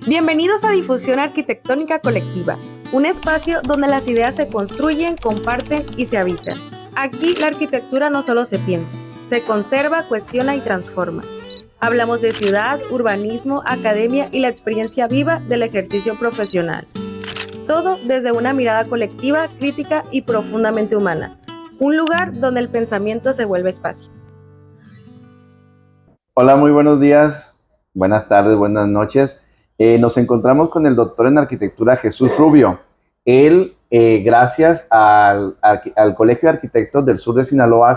Bienvenidos a Difusión Arquitectónica Colectiva, un espacio donde las ideas se construyen, comparten y se habitan. Aquí la arquitectura no solo se piensa, se conserva, cuestiona y transforma. Hablamos de ciudad, urbanismo, academia y la experiencia viva del ejercicio profesional. Todo desde una mirada colectiva, crítica y profundamente humana. Un lugar donde el pensamiento se vuelve espacio. Hola, muy buenos días, buenas tardes, buenas noches. Nos encontramos con el doctor en arquitectura Jesús Rubio. Él, gracias al Colegio de Arquitectos del Sur de Sinaloa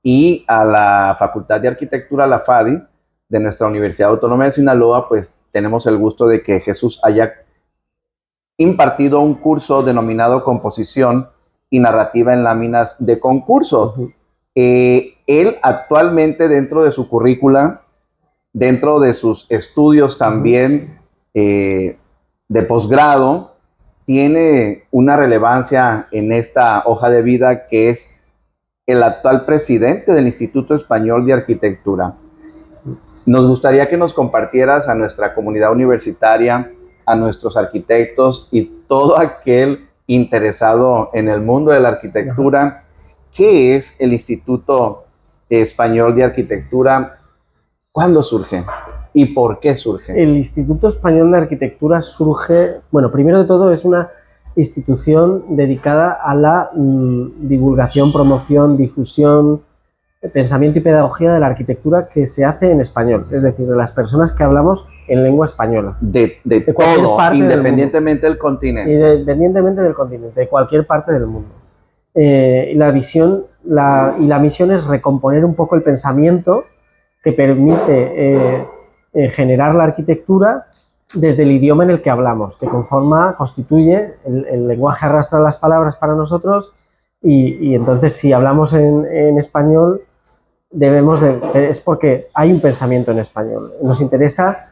y a la Facultad de Arquitectura, la FADI, de nuestra Universidad Autónoma de Sinaloa, pues tenemos el gusto de que Jesús haya impartido un curso denominado Composición y Narrativa en Láminas de Concurso. Él actualmente, dentro de su currícula, dentro de sus estudios también de posgrado, tiene una relevancia en esta hoja de vida, que es el actual presidente del Instituto Español de Arquitectura. Nos gustaría que nos compartieras a nuestra comunidad universitaria, a nuestros arquitectos y todo aquel interesado en el mundo de la arquitectura, ¿qué es el Instituto Español de Arquitectura? ¿Cuándo surge? ¿Y por qué surge? El Instituto Español de Arquitectura surge, bueno, primero de todo es una institución dedicada a la divulgación, promoción, difusión, pensamiento y pedagogía de la arquitectura que se hace en español, es decir, de las personas que hablamos en lengua española. De todo, independientemente del continente. Independientemente del continente, de cualquier parte del mundo. Y la misión es recomponer un poco el pensamiento que permite generar la arquitectura desde el idioma en el que hablamos, que constituye, el lenguaje arrastra las palabras para nosotros y entonces si hablamos en español es porque hay un pensamiento en español. Nos interesa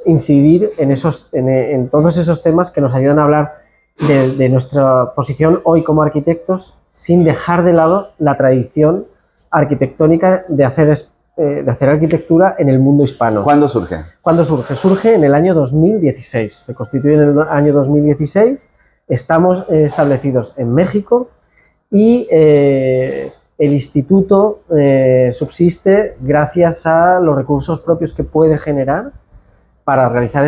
incidir en todos esos temas que nos ayudan a hablar de nuestra posición hoy como arquitectos, sin dejar de lado la tradición arquitectónica de hacer arquitectura en el mundo hispano. ¿Cuándo surge? ¿Cuándo surge? Surge en el año 2016. Se constituye en el año 2016. Estamos establecidos en México y el instituto subsiste gracias a los recursos propios que puede generar para realizar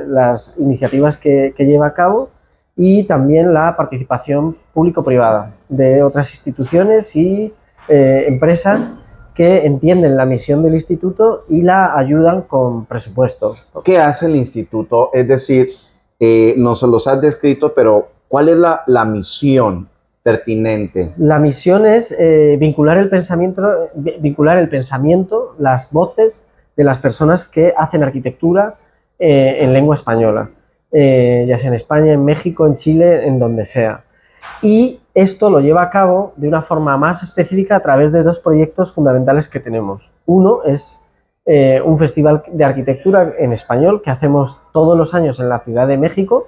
las iniciativas que lleva a cabo, y también la participación público-privada de otras instituciones y empresas que entienden la misión del instituto y la ayudan con presupuesto. ¿Qué hace el instituto? Es decir, nos los has descrito, pero ¿cuál es la misión pertinente? La misión es vincular el pensamiento, las voces de las personas que hacen arquitectura en lengua española, ya sea en España, en México, en Chile, en donde sea. Y esto lo lleva a cabo de una forma más específica a través de dos proyectos fundamentales que tenemos. Uno es un festival de arquitectura en español que hacemos todos los años en la Ciudad de México,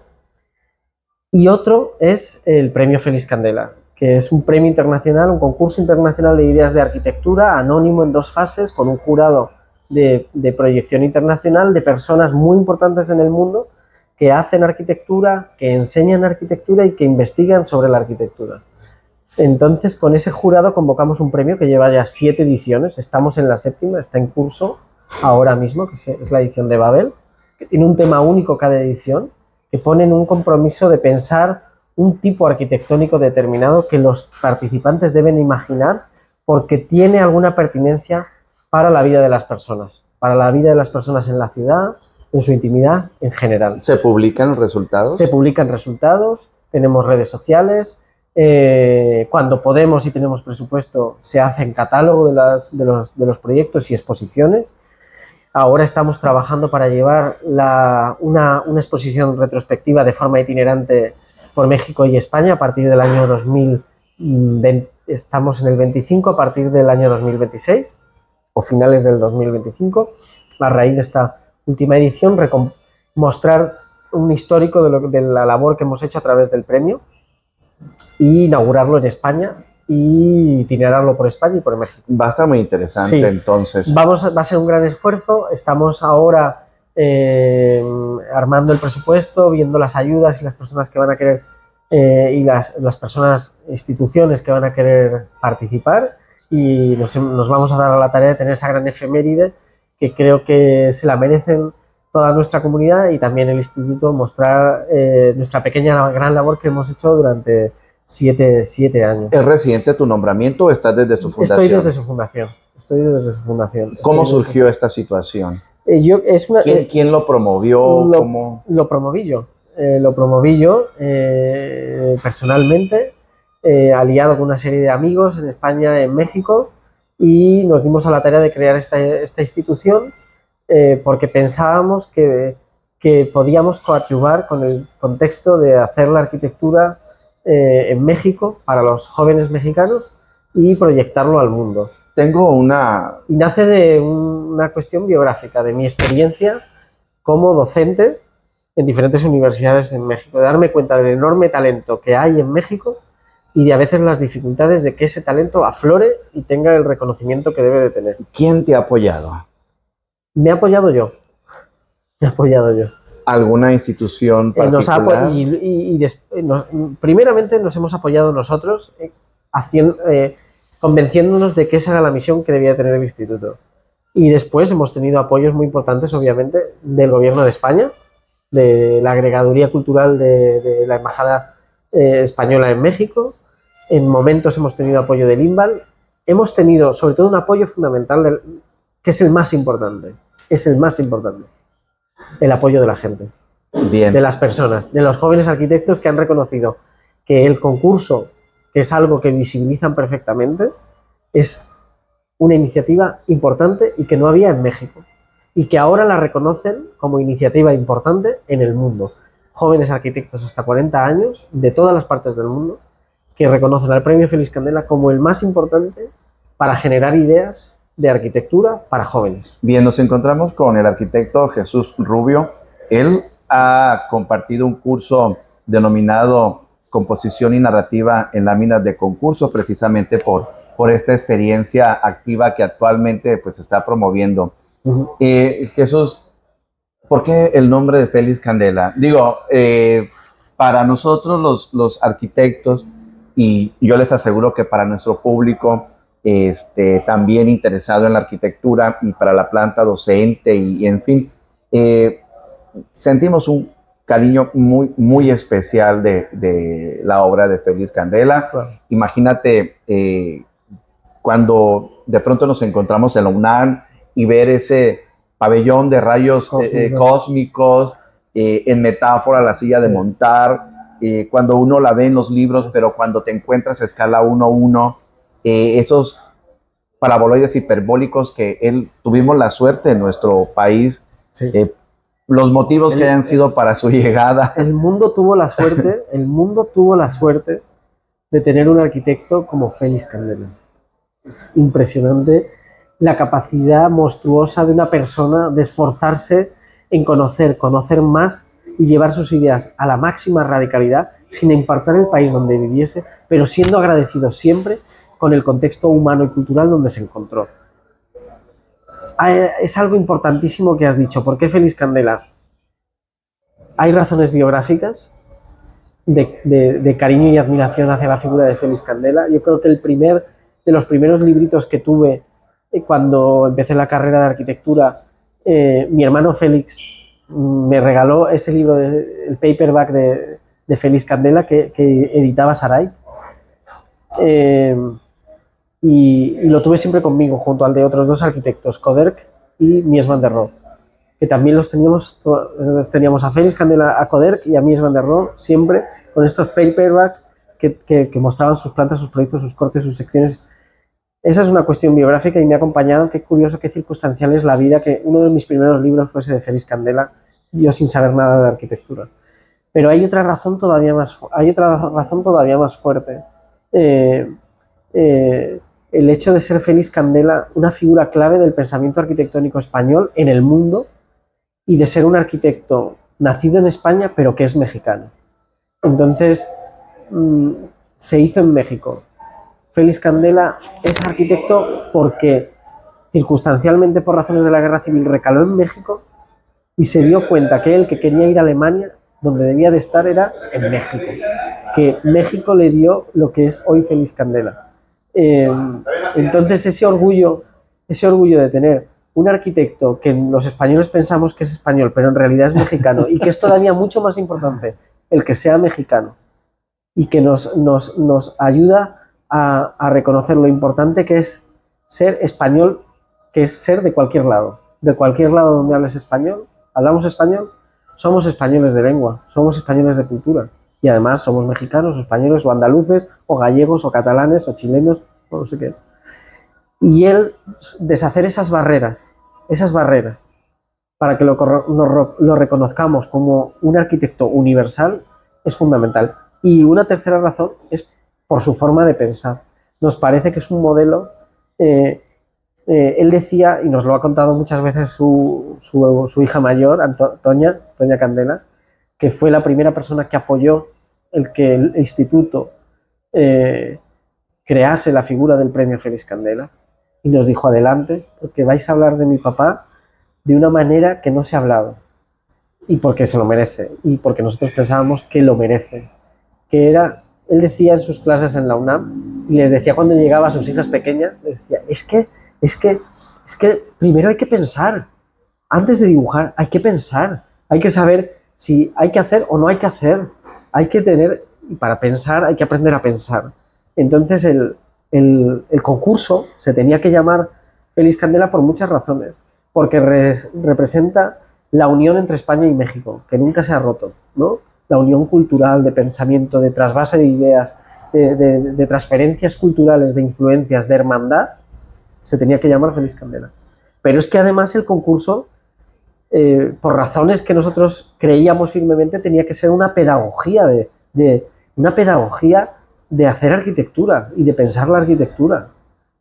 y otro es el Premio Félix Candela, que es un premio internacional, un concurso internacional de ideas de arquitectura, anónimo en 2 fases, con un jurado de proyección internacional de personas muy importantes en el mundo que hacen arquitectura, que enseñan arquitectura y que investigan sobre la arquitectura. Entonces, con ese jurado convocamos un premio que lleva ya 7 ediciones, estamos en la 7ª, está en curso ahora mismo, que es la edición de Babel, que tiene un tema único cada edición, que ponen un compromiso de pensar un tipo arquitectónico determinado que los participantes deben imaginar porque tiene alguna pertinencia para la vida de las personas, en la ciudad, en su intimidad en general. ¿Se publican resultados? Se publican resultados, tenemos redes sociales, cuando podemos y tenemos presupuesto se hacen catálogo de los proyectos y exposiciones. Ahora estamos trabajando para llevar una exposición retrospectiva de forma itinerante por México y España a partir del año 2020, estamos en el 25, a partir del año 2026 o finales del 2025, a raíz de esta última edición, mostrar un histórico de la labor que hemos hecho a través del premio y inaugurarlo en España y itinerarlo por España y por México. Va a estar muy interesante, sí. Entonces. Va a ser un gran esfuerzo. Estamos ahora armando el presupuesto, viendo las ayudas y las personas que van a querer y las personas, instituciones que van a querer participar, y nos vamos a dar a la tarea de tener esa gran efeméride que creo que se la merecen toda nuestra comunidad y también el instituto, mostrar nuestra pequeña gran labor que hemos hecho durante 7 años. ¿Es reciente tu nombramiento o estás desde su fundación? Estoy desde su fundación. ¿Cómo surgió esta situación? ¿Quién lo promovió? Lo promoví yo. Personalmente, aliado con una serie de amigos en España, en México, y nos dimos a la tarea de crear esta institución porque pensábamos que podíamos coadyuvar con el contexto de hacer la arquitectura en México para los jóvenes mexicanos y proyectarlo al mundo. Y nace de una cuestión biográfica, de mi experiencia como docente en diferentes universidades en México, de darme cuenta del enorme talento que hay en México y de a veces las dificultades de que ese talento aflore y tenga el reconocimiento que debe de tener. ¿Quién te ha apoyado? Me he apoyado yo. ¿Alguna institución particular? Primeramente nos hemos apoyado nosotros convenciéndonos de que esa era la misión que debía tener el instituto. Y después hemos tenido apoyos muy importantes, obviamente, del Gobierno de España, de la Agregaduría Cultural de la Embajada Española en México. En momentos hemos tenido apoyo del INVAL. Hemos tenido, sobre todo, un apoyo fundamental, que es el más importante. El apoyo de la gente. Bien. De las personas, de los jóvenes arquitectos que han reconocido que el concurso, que es algo que visibilizan perfectamente, es una iniciativa importante y que no había en México, y que ahora la reconocen como iniciativa importante en el mundo. Jóvenes arquitectos hasta 40 años, de todas las partes del mundo, que reconocen al Premio Félix Candela como el más importante para generar ideas de arquitectura para jóvenes. Bien, nos encontramos con el arquitecto Jesús Rubio. Él ha compartido un curso denominado Composición y Narrativa en Láminas de Concurso, precisamente por esta experiencia activa que actualmente pues está promoviendo. Jesús, ¿por qué el nombre de Félix Candela? Digo, para nosotros los arquitectos, y yo les aseguro que para nuestro público también interesado en la arquitectura y para la planta docente y en fin, sentimos un cariño muy, muy especial de la obra de Félix Candela. Claro. Imagínate cuando de pronto nos encontramos en la UNAM y ver ese pabellón de rayos cósmicos, en metáfora la silla de montar, cuando uno la ve en los libros, pero cuando te encuentras a escala 1:1, esos paraboloides hiperbólicos que tuvimos la suerte en nuestro país, los motivos que hayan sido para su llegada. El mundo tuvo la suerte de tener un arquitecto como Félix Candela. Es impresionante la capacidad monstruosa de una persona de esforzarse en conocer más y llevar sus ideas a la máxima radicalidad, sin importar el país donde viviese, pero siendo agradecido siempre con el contexto humano y cultural donde se encontró. Es algo importantísimo que has dicho. ¿Por qué Félix Candela? Hay razones biográficas de cariño y admiración hacia la figura de Félix Candela. Yo creo que de los primeros libritos que tuve cuando empecé la carrera de arquitectura, mi hermano Félix me regaló ese libro, el paperback de Félix Candela que editaba Sarayt. Y lo tuve siempre conmigo, junto al de otros dos arquitectos, Coderch y Mies van der Rohe, que también los teníamos a Félix Candela, a Coderch y a Mies van der Rohe, siempre con estos paperback que mostraban sus plantas, sus proyectos, sus cortes, sus secciones. Esa es una cuestión biográfica y me ha acompañado. Qué curioso, qué circunstancial es la vida que uno de mis primeros libros fuese de Félix Candela, yo sin saber nada de arquitectura. Pero hay otra razón todavía más fuerte. El hecho de ser Félix Candela una figura clave del pensamiento arquitectónico español en el mundo y de ser un arquitecto nacido en España pero que es mexicano. Entonces, se hizo en México. Félix Candela es arquitecto porque circunstancialmente por razones de la guerra civil recaló en México y se dio cuenta que él, que quería ir a Alemania, donde debía de estar era en México, que México le dio lo que es hoy Félix Candela. Entonces ese orgullo de tener un arquitecto que los españoles pensamos que es español, pero en realidad es mexicano, y que es todavía mucho más importante el que sea mexicano, y que nos ayuda a reconocer lo importante que es ser español, que es ser de cualquier lado donde hables español, hablamos español, somos españoles de lengua, somos españoles de cultura, y además somos mexicanos, o españoles, o andaluces, o gallegos, o catalanes, o chilenos, o no sé qué. Y él, deshacer esas barreras, para que lo reconozcamos como un arquitecto universal, es fundamental. Y una tercera razón es por su forma de pensar. Nos parece que es un modelo... él decía, y nos lo ha contado muchas veces su hija mayor, Toña Candela, que fue la primera persona que apoyó el que el instituto crease la figura del premio Félix Candela, y nos dijo: adelante, porque vais a hablar de mi papá de una manera que no se ha hablado, y porque se lo merece, y porque nosotros pensábamos que lo merece. Que era, él decía en sus clases en la UNAM, y les decía cuando llegaba a sus hijas pequeñas, les decía: es que primero hay que pensar, antes de dibujar hay que pensar, hay que saber si hay que hacer o no hay que hacer, hay que tener, y para pensar hay que aprender a pensar. Entonces el concurso se tenía que llamar Félix Candela por muchas razones, porque representa la unión entre España y México, que nunca se ha roto, ¿no? La unión cultural, de pensamiento, de trasvase de ideas, de transferencias culturales, de influencias, de hermandad, se tenía que llamar Félix Candela. Pero es que además el concurso, por razones que nosotros creíamos firmemente, tenía que ser una pedagogía de hacer arquitectura y de pensar la arquitectura,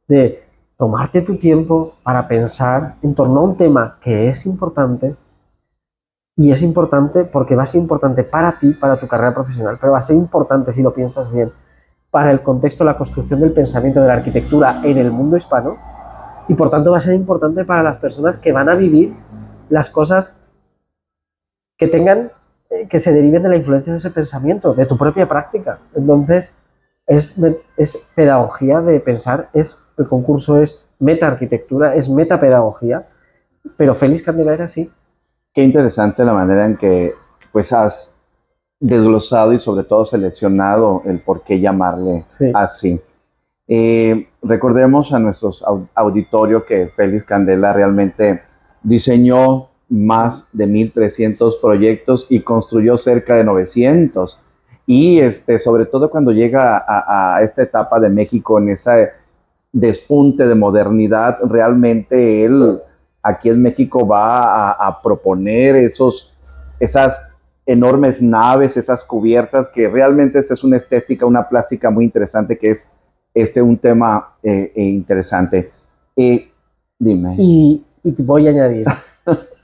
de tomarte tu tiempo para pensar en torno a un tema que es importante, y es importante porque va a ser importante para ti, para tu carrera profesional, pero va a ser importante, si lo piensas bien, para el contexto de la construcción del pensamiento de la arquitectura en el mundo hispano, y por tanto va a ser importante para las personas que van a vivir las cosas que tengan, que se deriven de la influencia de ese pensamiento, de tu propia práctica. Entonces, es pedagogía de pensar, el concurso es meta-arquitectura, es metapedagogía, pero Félix Candela era así. Qué interesante la manera en que pues has desglosado y sobre todo seleccionado el por qué llamarle así. Recordemos a nuestros auditorio que Félix Candela realmente diseñó más de 1,300 proyectos y construyó cerca de 900. Y sobre todo cuando llega a esta etapa de México, en ese despunte de modernidad, realmente él aquí en México va a proponer esas enormes naves, esas cubiertas, que realmente esta es una estética, una plástica muy interesante, que es un tema interesante. Dime. Y te voy a añadir,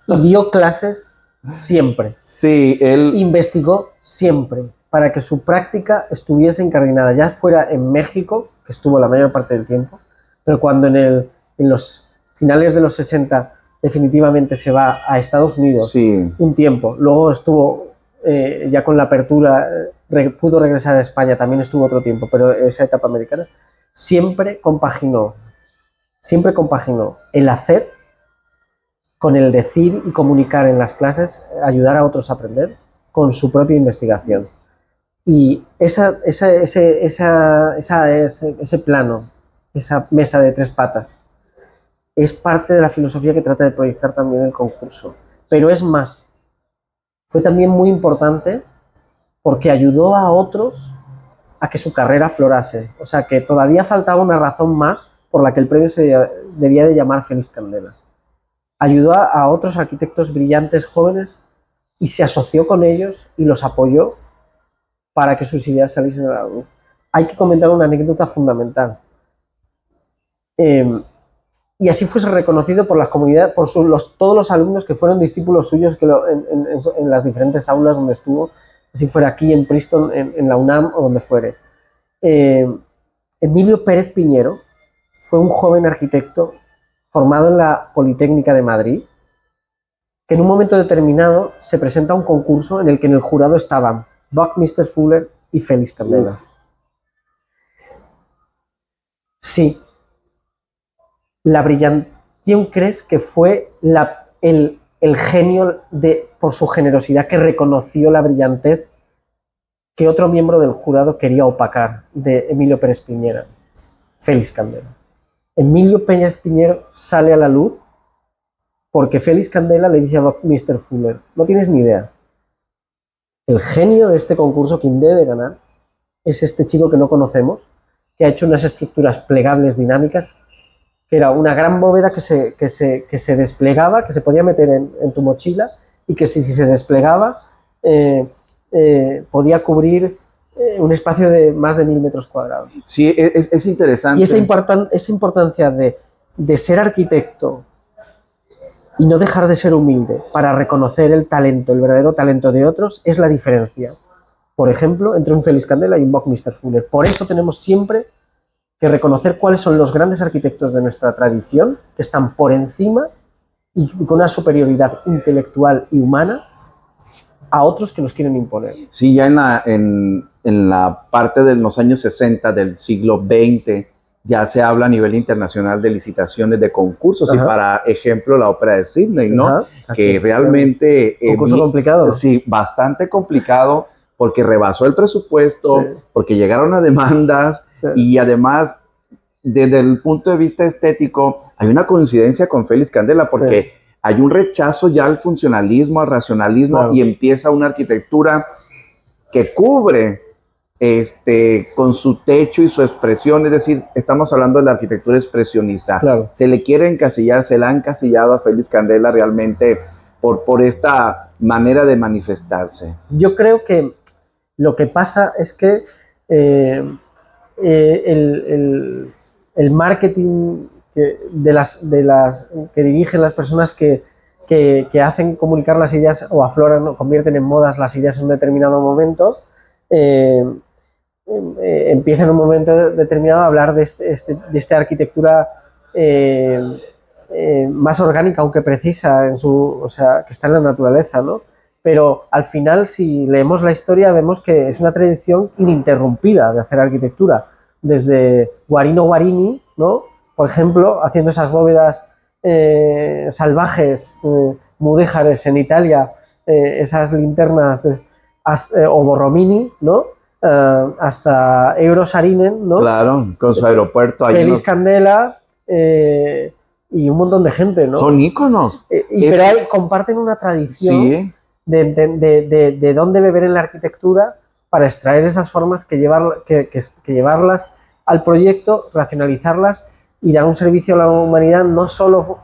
dio clases siempre. Sí, él investigó siempre para que su práctica estuviese incardinada, ya fuera en México, que estuvo la mayor parte del tiempo, pero cuando en los finales de los 60 definitivamente se va a Estados Unidos, sí, un tiempo, luego estuvo ya con la apertura, pudo regresar a España, también estuvo otro tiempo, pero esa etapa americana, siempre compaginó el hacer con el decir y comunicar en las clases, ayudar a otros a aprender con su propia investigación. Y ese plano, esa mesa de tres patas, es parte de la filosofía que trata de proyectar también el concurso. Pero es más, fue también muy importante porque ayudó a otros a que su carrera florase. O sea, que todavía faltaba una razón más por la que el premio se debía de llamar Félix Candela. Ayudó a otros arquitectos brillantes jóvenes y se asoció con ellos y los apoyó para que sus ideas saliesen a la luz. Hay que comentar una anécdota fundamental. Y así fuese reconocido por las comunidades, por todos los alumnos que fueron discípulos suyos en las diferentes aulas donde estuvo, así fuera aquí en Princeton, en la UNAM o donde fuere. Emilio Pérez Piñero fue un joven arquitecto formado en la Politécnica de Madrid, que en un momento determinado se presenta un concurso en el que en el jurado estaban Buckminster Fuller y Félix Candela. Uf. Sí. ¿Quién crees que fue el genio por su generosidad que reconoció la brillantez que otro miembro del jurado quería opacar de Emilio Pérez Piñera? Félix Candela. Emilio Pérez Piñera sale a la luz porque Félix Candela le dice a Buckminster Fuller: no tienes ni idea. El genio de este concurso, quien debe de ganar, es este chico que no conocemos, que ha hecho unas estructuras plegables dinámicas, que era una gran bóveda que se desplegaba, que se podía meter en tu mochila, y que si se desplegaba podía cubrir un espacio de más de 1000 metros cuadrados. Sí, es interesante. Y esa importancia de ser arquitecto y no dejar de ser humilde para reconocer el talento, el verdadero talento de otros, es la diferencia, por ejemplo, entre un Félix Candela y un Buckminster Fuller. Por eso tenemos siempre que reconocer cuáles son los grandes arquitectos de nuestra tradición, que están por encima y con una superioridad intelectual y humana a otros que nos quieren imponer. Sí, ya en la parte de los años 60 del siglo XX ya se habla a nivel internacional de licitaciones de concursos. Ajá. Y para ejemplo la ópera de Sydney, ¿no? Ajá, Que realmente... concurso complicado. Sí, bastante complicado, porque rebasó el presupuesto, Sí. porque llegaron a demandas, Sí. y además, desde el punto de vista estético, hay una coincidencia con Félix Candela, porque Sí. hay un rechazo ya al funcionalismo, al racionalismo, Claro. y empieza una arquitectura que cubre con su techo y su expresión. Es decir, estamos hablando de la arquitectura expresionista. Claro. Se le quiere encasillar, se le ha encasillado a Félix Candela realmente por esta manera de manifestarse. Yo creo que lo que pasa es que el marketing que dirigen las personas que hacen comunicar las ideas o afloran o convierten en modas las ideas en un determinado momento, empieza en un momento determinado a hablar de esta arquitectura más orgánica, aunque precisa, o sea, que está en la naturaleza, ¿no? Pero al final, si leemos la historia, vemos que es una tradición ininterrumpida de hacer arquitectura. Desde Guarino Guarini, ¿no? Por ejemplo, haciendo esas bóvedas salvajes, mudéjares en Italia, esas linternas, o Borromini, ¿no? Hasta Eero Saarinen, ¿no? Claro, con su aeropuerto. Félix Candela y un montón de gente, ¿no? Son íconos. Pero comparten una tradición. Sí. De dónde beber en la arquitectura para extraer esas formas que llevarlas al proyecto, racionalizarlas y dar un servicio a la humanidad no solo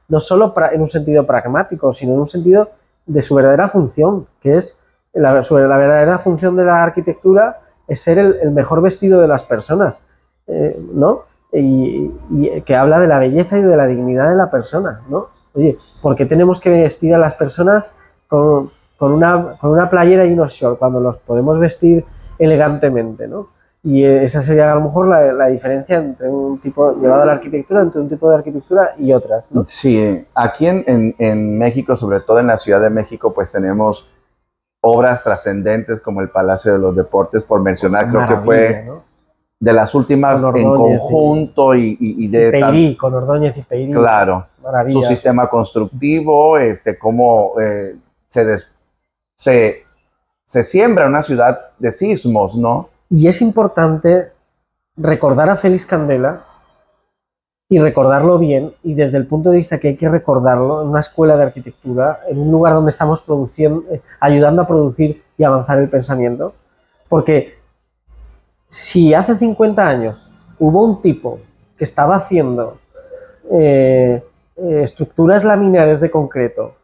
en un sentido pragmático, sino en un sentido de su verdadera función, que es la verdadera función de la arquitectura es ser el mejor vestido de las personas, ¿no? Y que habla de la belleza y de la dignidad de la persona, ¿no? Oye, ¿por qué tenemos que vestir a las personas con una playera y unos shorts cuando los podemos vestir elegantemente, ¿no? Y esa sería a lo mejor la diferencia entre un tipo llevado a la arquitectura, entre un tipo de arquitectura y otras, ¿no? Sí, aquí en México, sobre todo en la Ciudad de México, pues tenemos obras trascendentes como el Palacio de los Deportes, por mencionar, creo que fue, ¿no?, de las últimas en conjunto con Ordóñez y Peirí. Claro, Maravilla. Su sistema constructivo, cómo se siembra una ciudad de sismos, ¿no? Y es importante recordar a Félix Candela y recordarlo bien, y desde el punto de vista que hay que recordarlo en una escuela de arquitectura, en un lugar donde estamos ayudando a producir y avanzar el pensamiento, porque si hace 50 años hubo un tipo que estaba haciendo estructuras laminares de concreto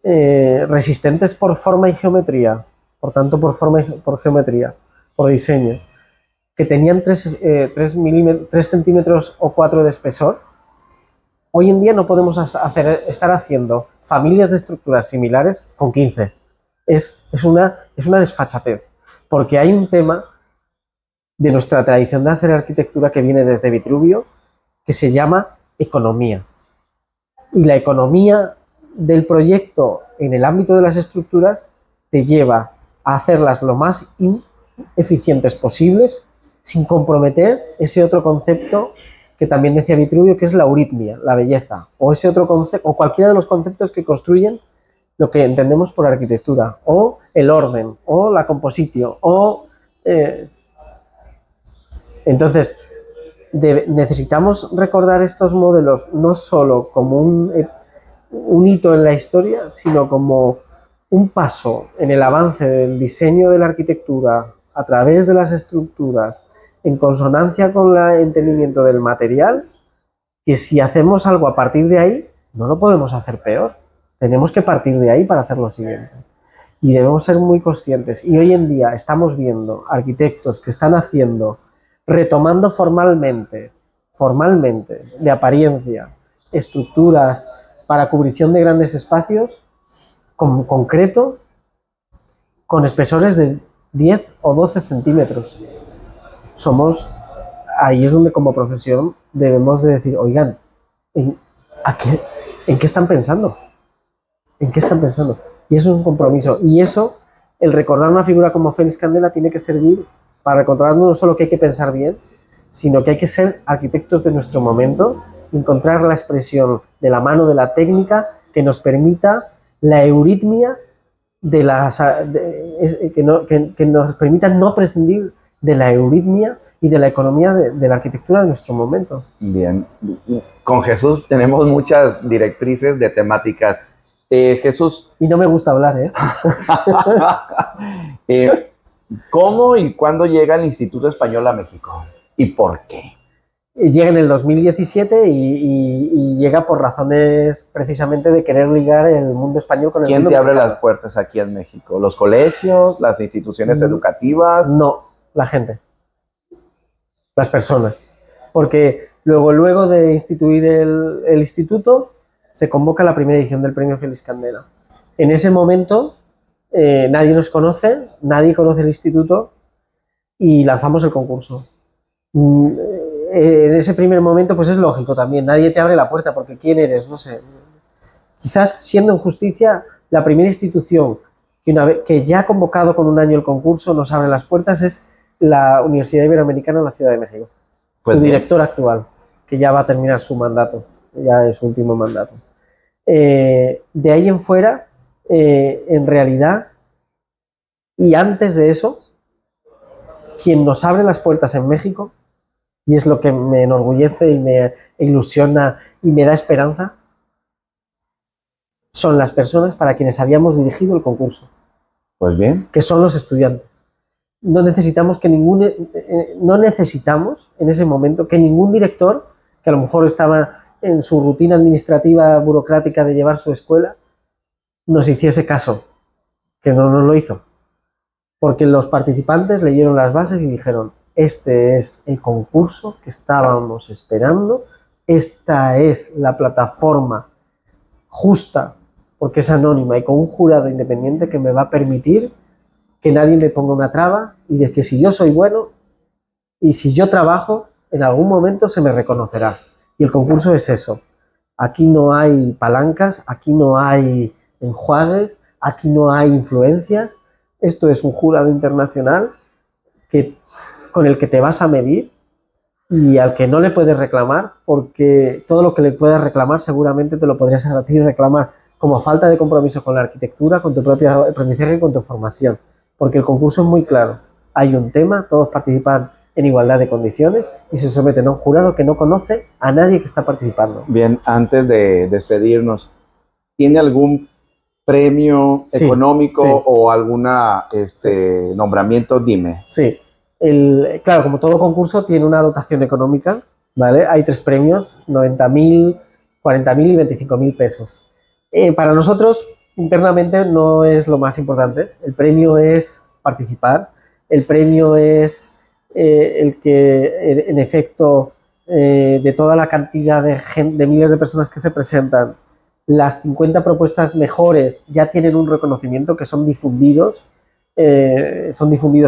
resistentes por forma y geometría, por tanto por geometría, por diseño, que tenían 3 centímetros o 4 de espesor, hoy en día no podemos estar haciendo familias de estructuras similares con 15. Es una desfachatez, porque hay un tema de nuestra tradición de hacer arquitectura que viene desde Vitruvio, que se llama economía. Y la economía del proyecto en el ámbito de las estructuras te lleva a hacerlas lo más eficientes posibles sin comprometer ese otro concepto que también decía Vitruvio, que es la euritmia, la belleza, o ese otro concepto, o cualquiera de los conceptos que construyen lo que entendemos por arquitectura, o el orden, o la compositio, o... Entonces, necesitamos recordar estos modelos no solo como un hito en la historia, sino como un paso en el avance del diseño de la arquitectura a través de las estructuras, en consonancia con el entendimiento del material, que si hacemos algo a partir de ahí, no lo podemos hacer peor. Tenemos que partir de ahí para hacer lo siguiente. Y debemos ser muy conscientes. Y hoy en día estamos viendo arquitectos que están haciendo, retomando formalmente, de apariencia, estructuras para cubrición de grandes espacios, con concreto, con espesores de 10 o 12 centímetros. Ahí es donde como profesión debemos de decir, oigan, ¿en qué están pensando? ¿En qué están pensando? Y eso es un compromiso. Y eso, el recordar una figura como Félix Candela tiene que servir para recordar no solo que hay que pensar bien, sino que hay que ser arquitectos de nuestro momento, encontrar la expresión de la mano de la técnica que nos permita la euritmia que nos permita no prescindir de la euritmia y de la economía de la arquitectura de nuestro momento. Bien, con Jesús tenemos muchas directrices de temáticas. Jesús... Y no me gusta hablar, ¿Cómo y cuándo llega el Instituto Español a México? ¿Y por qué? Llega en el 2017 y llega por razones precisamente de querer ligar el mundo español con el mundo ¿Quién te abre mexicano. las puertas aquí en México? ¿Los colegios? ¿Las instituciones educativas? No, la gente. Las personas. Porque luego de instituir el instituto, se convoca la primera edición del Premio Félix Candela. En ese momento, nadie nos conoce, nadie conoce el instituto y lanzamos el concurso. En ese primer momento, pues es lógico también, nadie te abre la puerta porque ¿quién eres? No sé. Quizás, siendo en justicia, la primera institución que ya ha convocado con un año el concurso nos abre las puertas es la Universidad Iberoamericana en la Ciudad de México. Pues su bien. director actual, que ya va a terminar su mandato, ya es su último mandato. De ahí en fuera, en realidad, y antes de eso, quien nos abre las puertas en México, y es lo que me enorgullece y me ilusiona y me da esperanza, son las personas para quienes habíamos dirigido el concurso. Pues bien. Que son los estudiantes. No necesitamos en ese momento que ningún director, que a lo mejor estaba en su rutina administrativa burocrática de llevar su escuela, nos hiciese caso, que no nos lo hizo. Porque los participantes leyeron las bases y dijeron, este es el concurso que estábamos esperando, esta es la plataforma justa, porque es anónima y con un jurado independiente que me va a permitir que nadie me ponga una traba y de que si yo soy bueno y si yo trabajo, en algún momento se me reconocerá. Y el concurso es eso. Aquí no hay palancas, aquí no hay enjuagues, aquí no hay influencias. Esto es un jurado internacional con el que te vas a medir y al que no le puedes reclamar, porque todo lo que le puedas reclamar seguramente te lo podrías a ti reclamar como falta de compromiso con la arquitectura, con tu propio aprendizaje y con tu formación. Porque el concurso es muy claro. Hay un tema, todos participan en igualdad de condiciones y se someten a un jurado que no conoce a nadie que está participando. Bien, antes de despedirnos, ¿tiene algún premio económico o alguna nombramiento? Dime. Sí, claro, como todo concurso tiene una dotación económica, ¿vale? Hay 3 premios, 90.000, 40.000 y 25.000 pesos. Para nosotros, internamente, no es lo más importante. El premio es participar, el premio es el que, en efecto, de toda la cantidad de miles de personas que se presentan, las 50 propuestas mejores ya tienen un reconocimiento, que son difundidos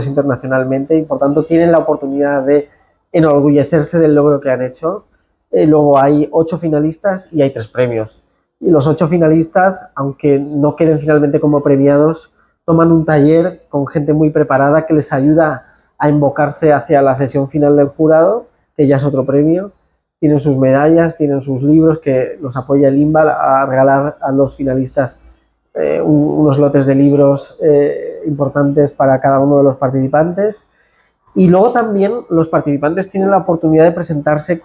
internacionalmente y por tanto tienen la oportunidad de enorgullecerse del logro que han hecho. Luego hay 8 finalistas y hay 3 premios. Y los 8 finalistas, aunque no queden finalmente como premiados, toman un taller con gente muy preparada que les ayuda a invocarse hacia la sesión final del jurado, que ya es otro premio. Tienen sus medallas, tienen sus libros que los apoya el INVAL a regalar a los finalistas unos lotes de libros importantes para cada uno de los participantes. Y luego también los participantes tienen la oportunidad de presentarse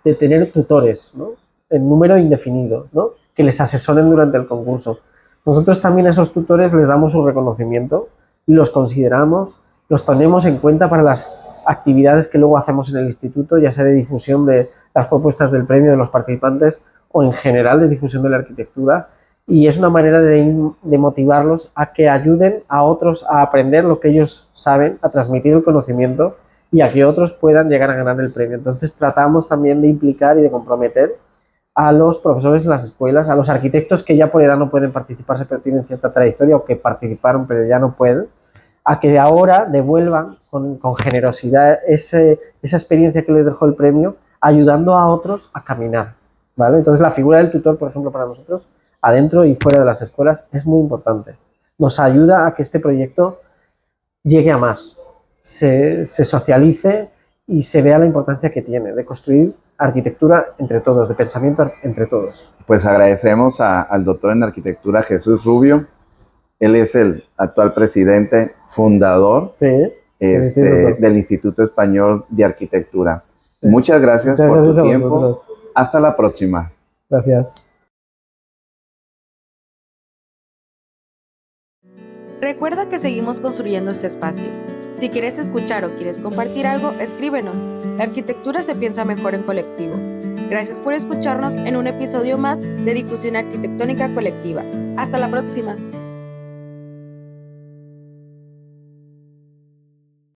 de tener tutores, ¿no? En número indefinido, ¿no? Que les asesoren durante el concurso. Nosotros también a esos tutores les damos un reconocimiento y los consideramos, los tenemos en cuenta para las actividades que luego hacemos en el instituto, ya sea de difusión de las propuestas del premio de los participantes o en general de difusión de la arquitectura, y es una manera de motivarlos a que ayuden a otros a aprender lo que ellos saben, a transmitir el conocimiento y a que otros puedan llegar a ganar el premio. Entonces tratamos también de implicar y de comprometer a los profesores en las escuelas, a los arquitectos que ya por edad no pueden participarse pero tienen cierta trayectoria, o que participaron pero ya no pueden, a que ahora devuelvan con generosidad esa experiencia que les dejó el premio, ayudando a otros a caminar, ¿vale? Entonces la figura del tutor, por ejemplo, para nosotros, adentro y fuera de las escuelas, es muy importante. Nos ayuda a que este proyecto llegue a más, se socialice y se vea la importancia que tiene de construir arquitectura entre todos, de pensamiento entre todos. Pues agradecemos al doctor en arquitectura Jesús Rubio. Él es el actual presidente, fundador del Instituto Español de Arquitectura. Sí. Muchas gracias por tu tiempo. Hasta la próxima. Gracias. Recuerda que seguimos construyendo este espacio. Si quieres escuchar o quieres compartir algo, escríbenos. La arquitectura se piensa mejor en colectivo. Gracias por escucharnos en un episodio más de Difusión Arquitectónica Colectiva. Hasta la próxima.